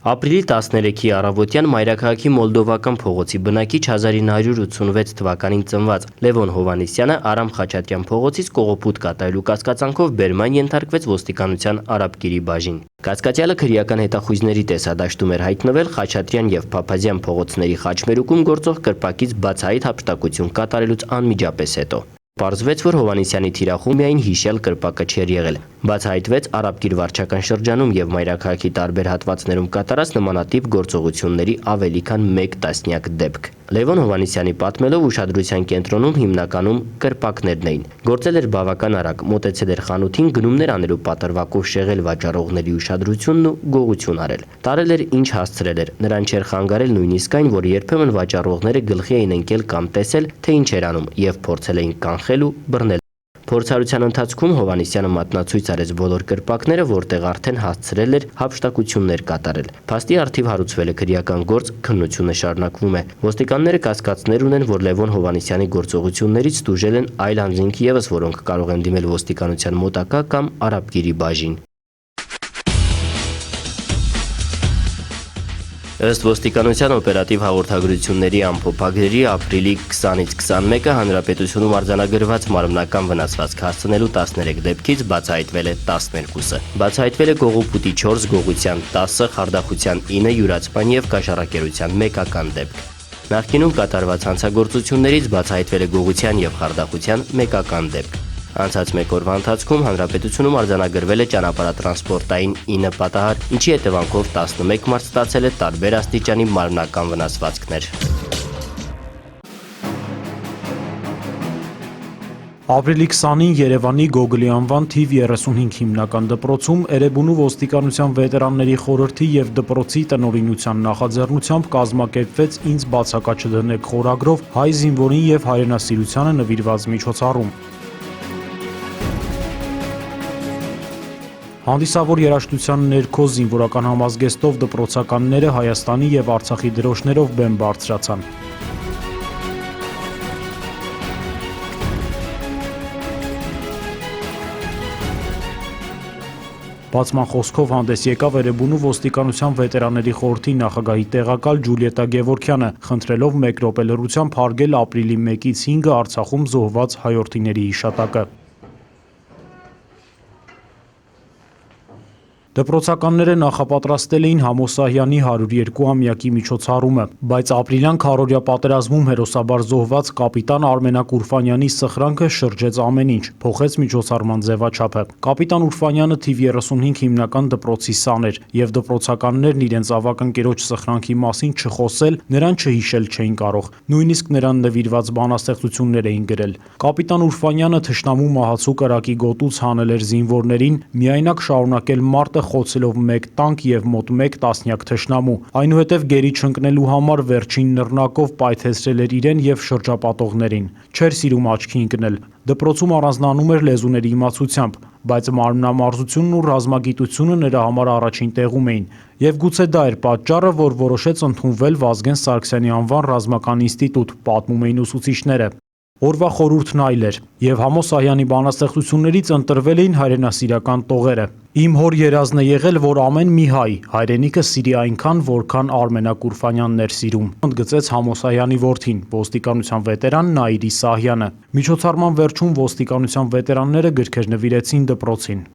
Ապրիլի 13-ի առավոտյան Մայրաքաղաքի Մոլդովական փողոցի բնակիչ 1986 թվականին ծնված Լևոն Հովհաննիսյանը Արամ Խաչատրյան փողոցից կողոպուտ կատարելու կասկածանքով բերման ենթարկվեց ոստիկանության Արաբկիրի բաժին։ Կասկածյալը քրեական հետախույզների տեսադաշտում էր հայտնվել Խաչատրյան եւ Փափազյան փողոցների խաչմերուկում գործող կրպակից բացահայտ հափշտակություն կատարելուց անմիջապես հետո։ Պարզվեց, որ Հովհաննիսյանի թիրախում միայն հիշյալ կրպակը չէր եղել։ Բացահայտվեց Արաբկիր վարչական շրջանում եւ Մայրաքաղաքի տարբեր հատվածներում կատարած նմանատիպ գործողությունների ավելի քան 1 տասնյակ դեպք։ Լևոն Հովհաննիսյանի պատմելով ուշադրության կենտրոնում հիմնականում կրպակներն էին։ Գործել էր բավական արագ, մոտեցել էր խանութին, գնումներ անելու պատրվակով շեղել վաճառողների ուշադրությունն ու գողություն արել։ Տարել էր ինչ հասցրել էր, նրան չէր խանգարել նույնիսկ այն, որ երբեմն վաճառողները գլխի էին ընկել կամ տեսել, թե ինչ էր անում եւ փորձել էին կանխել ու բռնել։ Փորձառության ընթացքում Հովհաննիսյանը մատնացույց արեց բոլոր կրպակները, որտեղ արդեն հասցրել էր հափշտակություններ կատարել։ Փաստի առթիվ հարուցվել է քրեական գործ, քննությունը շարունակվում է։ Ոստիկանները կասկածներ ունեն, որ Լևոն Հովհաննիսյանի գործողություններից տուժել են այլ անձինք ևս, որոնք կարող են դիմել ոստիկանության մոտակա կամ Արաբկիրի բաժին։ Ըստ ոստիկանության օպերատիվ հաղորդագրությունների ամփոփագրերի ապրիլի 20-ից 21-ը հանրապետությունում արձանագրված մարմնական վնասվածք հասցնելու 13 դեպքից բացահայտվել է 12-ը։ Բացահայտվել է կողոպուտի 4, գողության 10, խարդախության 9, յուրացման եւ կաշառակերության 1 դեպք։ Նախկինում կատարված հանցագործություններից բացահայտվել է գողության եւ խարդախության 1 դեպք։ Անցած 1 օրվա ընթացքում հանրապետությունում արձանագրվել է ճանապարհատրանսպորտային 9 պատահար, ինչի հետևանքով 11 մարդ ստացել է տարբեր աստիճանի մարմնական վնասվածքներ։ Ապրիլի 20-ին Երևանի Գոգլի անվան թիվ 35 հիմնական դպրոցում Էրեբունու ոստիկանության վետերանների խորհրդի եւ դպրոցի տնօրինության նախաձեռնությամբ կազմակերպվեց «Ինձ բացակա չդնեք» խորագրով հայ զինվորին եւ հայրենասիրությանը նվիրված միջոցառում։ Հանդիսավոր երաժշտության ներքո զինվորական համազգեստով դպրոցականները Հայաստանի եւ Արցախի դրոշներով բեմ բարձրացան։ Բացման խոսքով հանդես եկավ Էրեբունու ոստիկանության վետերանների խորհրդի նախագահի տեղակալ Ջուլիետա Գևորգյանը, խնդրելով 1 րոպե լռությամբ հարգել ապրիլի 1-ից 5-ը Արցախում զոհված հայորդիների հիշատակը։ Դպրոցականները նախապատրաստել էին Համո Սահյանի 102-ամյակի միջոցառումը, բայց ապրիլյան քառօրյա պատերազմում հերոսաբար զոհված կապիտան Արմենակ Ուրֆանյանի սխրանքը շրջեց ամեն ինչ, փոխեց միջոցառման ձևաչափը։ Կապիտան Ուրֆանյանը թիվ 35 հիմնական դպրոցի սան էր, եւ դպրոցականներն իրենց ավագ ընկերոջ սխրանքի մասին չխոսել, նրան չհիշել չէին կարող, նույնիսկ նրան նվիրված բանաստեղծություններ էին գրել։ Կապիտան Ուրֆանյանը թշնամու մահացու կրակի գոտուց հանել էր զինվորներին, միայնակ շարունակել մարտը խոցելով 1 տանկ եւ մոտ 1 տասնյակ թշնամու, այնուհետև գերի չընկնելու համար վերջին նռնակով պայթեցրել էր իրեն եւ շրջապատողներին, չէր սիրում աչքի ընկնել, դպրոցում առանձնանում էր լեզուների իմացությամբ, բայց մարմնամարզությունն ու ռազմագիտությունը նրա համար առաջին տեղում էին, եւ գուցե դա էր պատճառը, որ որոշեց ընդունվել Վազգեն Սարգսյանի անվան ռազմական ինստիտուտ, պատմում էին ուսուցիչները։ Օրվա խորհուրդն այլ էր, եւ Համո Սահյանի բանաստեղծություններից ընտրվել էին հայրենասիրական տողերը։ Իմ հոր երազն է եղել, որ ամեն մի հայ հայրենիքը սիրի այնքան, որքան Արմենակ Ուրֆանյանն էր սիրում, ընդգծեց Համո Սահյանի որդին, ոստիկանության վետերան Նաիրի Սահյանը։ Միջոցառման վերջում ոստիկանության վետերանները գրքեր նվիրեցին դպրոցին։